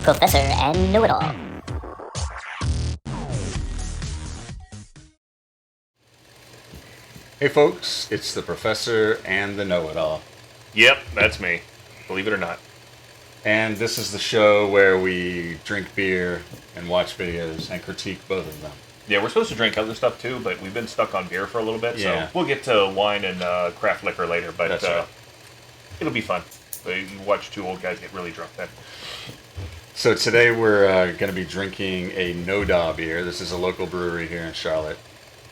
Professor and Know-It-All. Hey folks, it's the Professor and the Know-It-All. Yep, that's me. Believe it or not. And this is the show where we drink beer and watch videos and critique both of them. Yeah, we're supposed to drink other stuff too, but we've been stuck on beer for a little bit, Yeah. so we'll get to wine and craft liquor later, but That's right. it'll be fun. You watch two old guys get really drunk then. So today we're going to be drinking a NoDa beer. This is a local brewery here in Charlotte.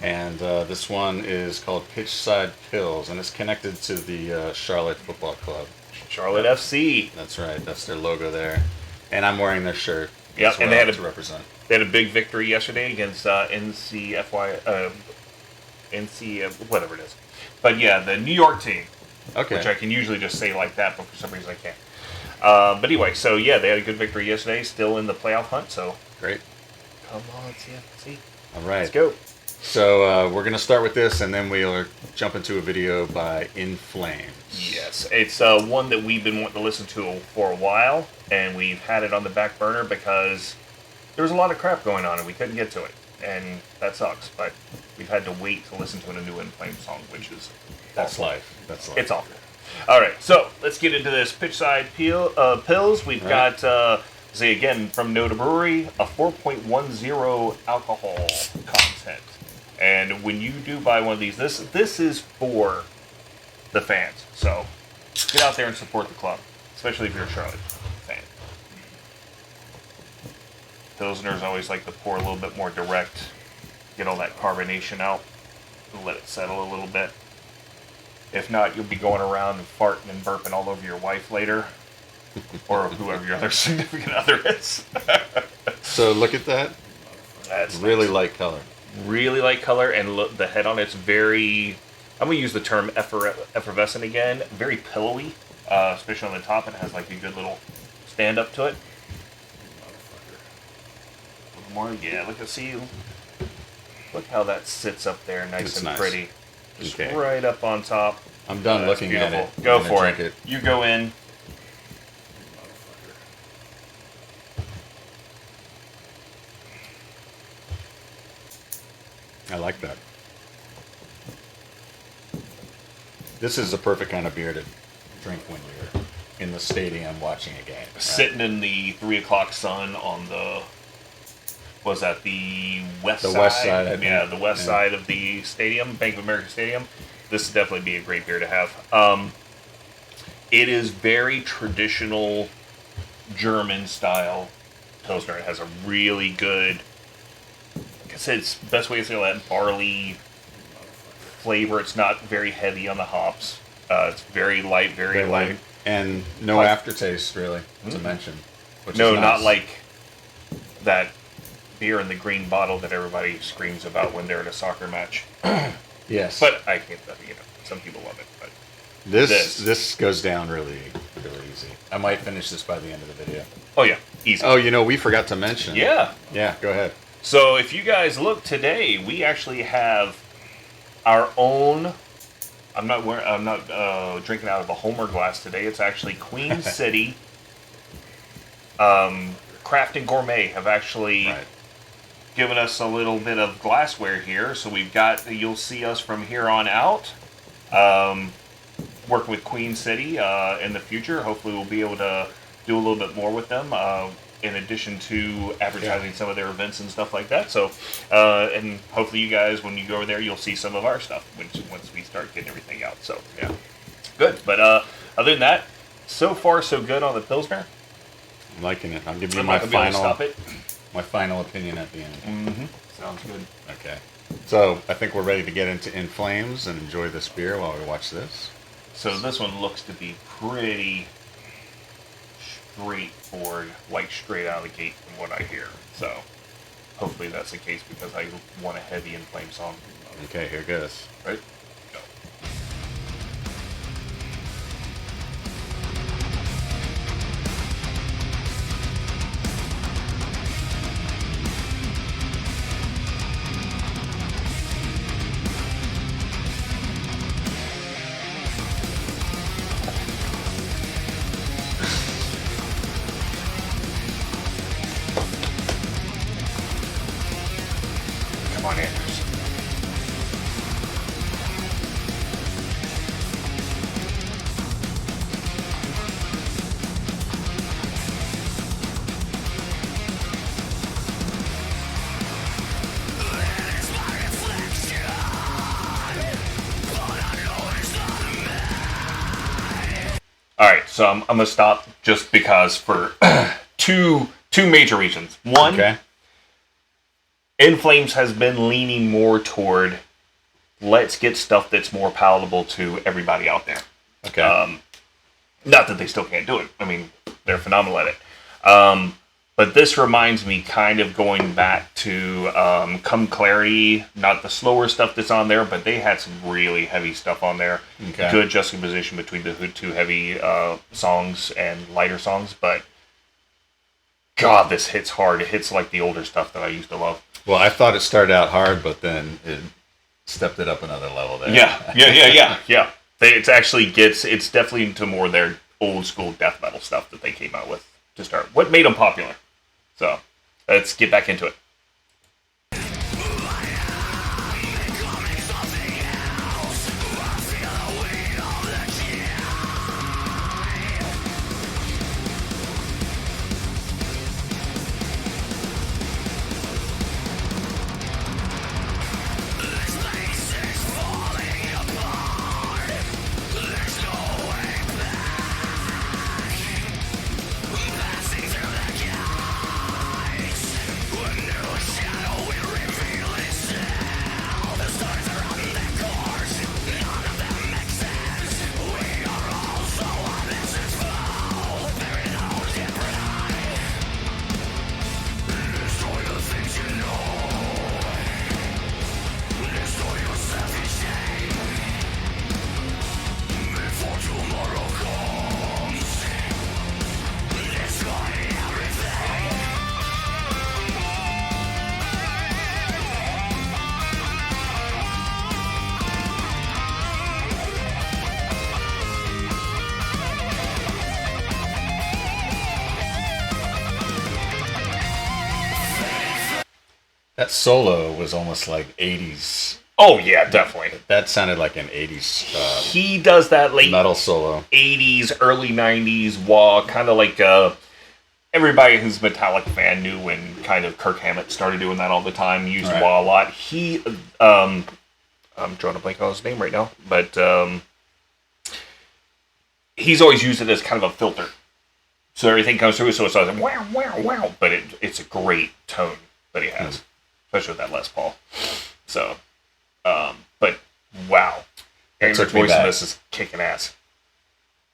And this one is called Pitchside Pils, and it's connected to the Charlotte Football Club. Charlotte FC. That's right. That's their logo there. And I'm wearing their shirt. Yep, and they had to represent. They had a big victory yesterday against whatever it is. But yeah, the New York team. Okay. Which I can usually just say like that, but for some reason I can't. But anyway, so yeah, they had a good victory yesterday, still in the playoff hunt, so. Great. Come on, CFC. All right. Let's go. So we're going to start with this, and then we'll jump into a video by InFlames. Yes, it's one that we've been wanting to listen to for a while, and we've had it on the back burner because there was a lot of crap going on, and we couldn't get to it, and that sucks. But we've had to wait to listen to a new InFlames song, which is That's awful. life. That's life. It's awful. All right, so let's get into this Pitchside Pils. We've got, say again, from NoDa Brewing, a 4.10 alcohol content. And when you do buy one of these, this is for the fans. So get out there and support the club, especially if you're a Charlotte fan. Pilsners always like to pour a little bit more direct, get all that carbonation out, and let it settle a little bit. If not, you'll be going around and farting and burping all over your wife later, or whoever your other significant other is. So look at that. That's Really nice. light color. Really light color, and look, the head on it's very, I'm going to use the term effervescent again, very pillowy, especially on the top. It has like a good little stand up to it. A little more, yeah, look how that sits up there nice It's and nice. pretty. Just Okay. right up on top. I'm done That's looking at it. beautiful. Go I'm gonna for it. drink You go in. I like that. This is the perfect kind of beer to drink when you're in the stadium watching a game. Right? Sitting in the 3 o'clock sun on the, was that the west side? The west side, I think. Yeah, the west Yeah. side of the stadium, Bank of America Stadium. This would definitely be a great beer to have. It is very traditional German style Pilsner. It has a really good, like I said, it's the best way to say that, barley flavor. It's not very heavy on the hops. It's very light, very light. And no Like- aftertaste, really, to mention. Which No, is nice. not like that beer in the green bottle that everybody screams about when they're at a soccer match. Yes. But I can't, some people love it. But this goes down really easy. I might finish this by the end of the video. oh yeah, easy. Oh, we forgot to mention. Yeah. Yeah, go ahead. So if you guys look today, we actually have our own. I'm not drinking out of a Homer glass today. It's actually Queen City. Craft and Gourmet have actually Right. given us a little bit of glassware here. So we've got, you'll see us from here on out working with Queen City in the future. Hopefully we'll be able to do a little bit more with them in addition to advertising some of their events and stuff like that. So, and hopefully you guys, when you go over there, you'll see some of our stuff once we start getting everything out. So, yeah, good. But other than that, so far so good on the Pilsner. I'm liking it. I'll give you I'm my not gonna be able to final stop it. my final opinion at the end. Mm-hmm. Sounds good. Okay. So I think we're ready to get into InFlames and enjoy this beer while we watch this. So this one looks to be pretty straightforward, like straight out of the gate from what I hear. So hopefully that's the case because I want a heavy InFlames song. Okay, here goes. Right? Go. Come on, Andrews. All right, so I'm gonna stop just because for two major reasons. One, Okay. InFlames has been leaning more toward let's get stuff that's more palatable to everybody out there. Okay. Not that they still can't do it. I mean, they're phenomenal at it. But this reminds me kind of going back to Come Clarity, not the slower stuff that's on there, but they had some really heavy stuff on there. Okay. Good juxtaposition between the two heavy songs and lighter songs, but God, this hits hard. It hits like the older stuff that I used to love. Well, I thought it started out hard, but then it stepped it up another level there. Yeah. It's definitely into more their old school death metal stuff that they came out with to start. What made them popular? So let's get back into it. That solo was almost like 80s. Oh yeah, definitely. That sounded like an 80s He does that late metal solo. 80s, early 90s wah, kind of like everybody who's a Metallic fan knew when kind of Kirk Hammett started doing that all the time, used Right. wah a lot. He, I'm drawing a blank on his name right now, but he's always used it as kind of a filter. So everything comes through, so it's like wow, wow, wow. But it's a great tone that he has, especially with that Les Paul. So, but wow. Aaron's took me voice in back. this is kicking ass.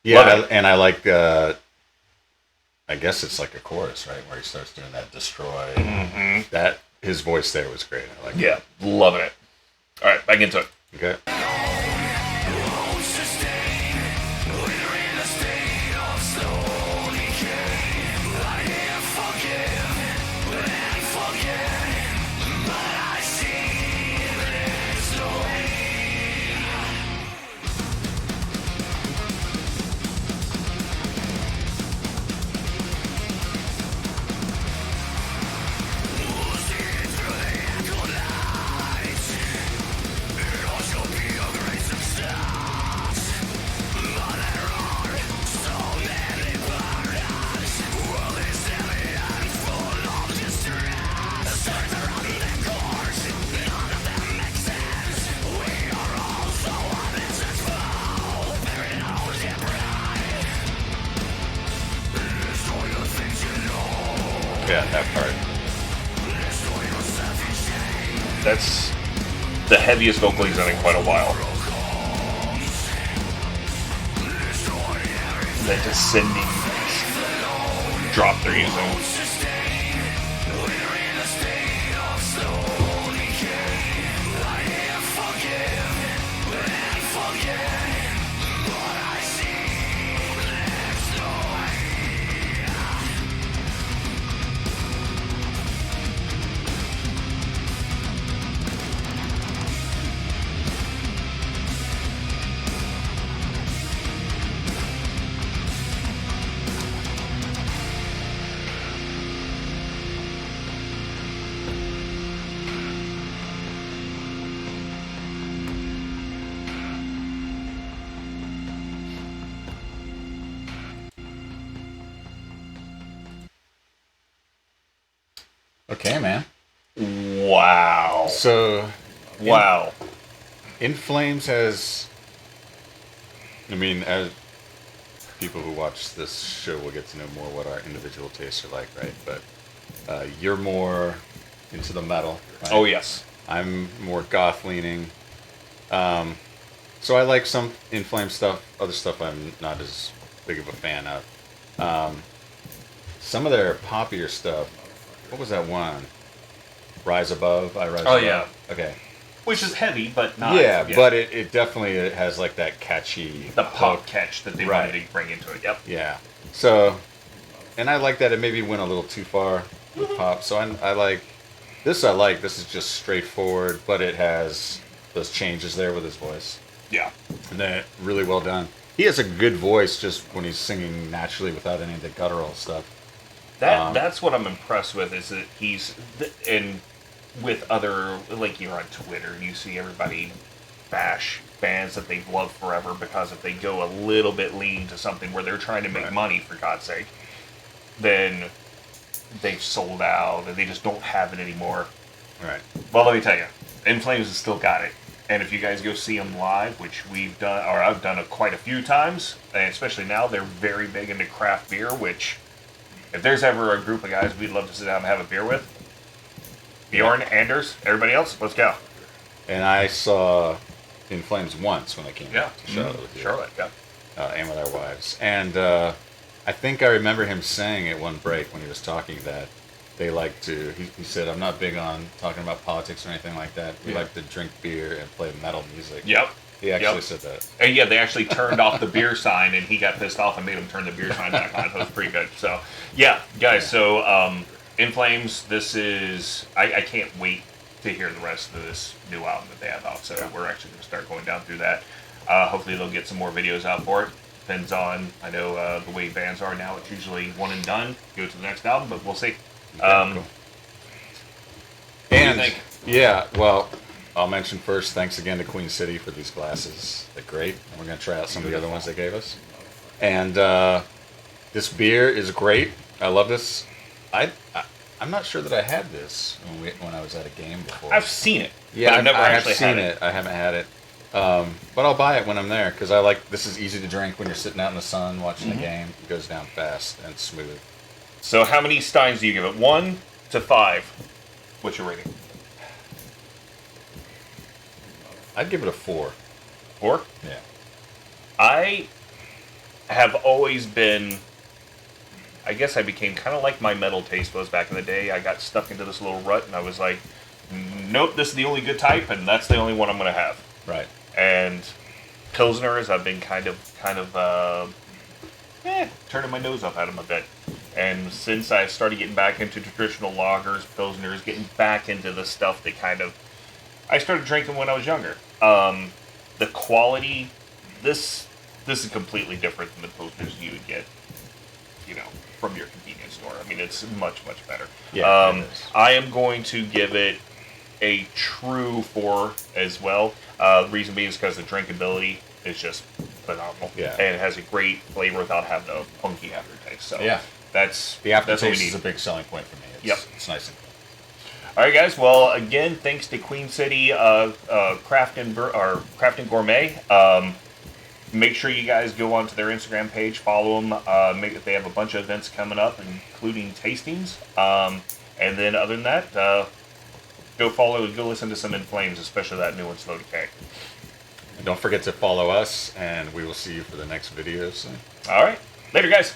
Yeah, Love it. and I like, I guess it's like a chorus, right? Where he starts doing that destroy. Mm-hmm. That, his voice there was great. I like it. Yeah, loving it. All right, back into it. Okay. Yeah, that part. That's the heaviest vocal he's done in quite a while. That descending drop they're using. Okay, man. Wow. So, Wow. InFlames has. I mean, as people who watch this show will get to know more what our individual tastes are like, right? But you're more into the metal, right? Oh, yes. I'm more goth leaning. So I like some InFlames stuff. Other stuff I'm not as big of a fan of. Some of their poppier stuff. What was that one? Rise Above. I Rise Oh, Above. yeah. Okay. Which is heavy, but not. Yeah, but it definitely has like that catchy. The pop hook. catch that they Right. wanted to bring into it. Yep. Yeah. So, and I like that it maybe went a little too far with pop. So I like this. I like this is just straightforward, but it has those changes there with his voice, Yeah. and they're really well done. He has a good voice just when he's singing naturally without any of the guttural stuff. That's what I'm impressed with is that and with other, like, you're on Twitter and you see everybody bash bands that they've loved forever because if they go a little bit lean to something where they're trying to make Right. money, for God's sake, then they've sold out and they just don't have it anymore. Right. Well, let me tell you, InFlames has still got it. And if you guys go see them live, which we've done, or I've done it quite a few times, and especially now, they're very big into craft beer, which, if there's ever a group of guys we'd love to sit down and have a beer with, Bjorn, Anders, everybody else, let's go. And I saw InFlames once when I came Yeah. to Charlotte with you. Charlotte, yeah. And with our wives. And I think I remember him saying at one break when he was talking that they like to, he said, I'm not big on talking about politics or anything like that. We like to drink beer and play metal music. Yep. He actually Yep. said that. And yeah, they actually turned off the beer sign, and he got pissed off and made him turn the beer sign back on. So it was pretty good. So, yeah, guys, so InFlames, this is, I can't wait to hear the rest of this new album that they have out. So we're actually going to start going down through that. Hopefully they'll get some more videos out for it. Depends on, I know the way bands are now, it's usually one and done, go to the next album, but we'll see. Cool. What do you And think? yeah, well, I'll mention first, thanks again to Queen City for these glasses. They're great. And we're going to try out some of the other ones they gave us. And this beer is great. I love this. I'm not sure that I had this when I was at a game before. I've seen it. Yeah, but I've never I actually have seen had it. I haven't had it. But I'll buy it when I'm there because I like this is easy to drink when you're sitting out in the sun watching the game. It goes down fast and smooth. So how many steins do you give it? 1 to 5. What's your rating? I'd give it a 4. 4? Yeah. I have always been, I guess I became kind of like my metal taste was back in the day. I got stuck into this little rut and I was like, nope, this is the only good type and that's the only one I'm going to have. Right. And Pilsners, I've been kind of turning my nose up at them a bit. And since I started getting back into traditional lagers, Pilsners, getting back into the stuff that I started drinking when I was younger. The quality, this is completely different than the Pilsners you would get, from your convenience store. I mean, it's much, much better. Yeah, it is. I am going to give it a true 4 as well. The reason being is because the drinkability is just phenomenal. Yeah. And it has a great flavor without having a funky aftertaste. So Yeah. that's The that's what we aftertaste need. is a big selling point for me. Yep. It's nice and clean. All right, guys. Well, again, thanks to Queen City Craft and Gourmet. Make sure you guys go onto their Instagram page, follow them. They have a bunch of events coming up, including tastings. And then, other than that, go listen to some InFlames, especially that new one, Slow Decay. And don't forget to follow us, and we will see you for the next video soon. All right, later, guys.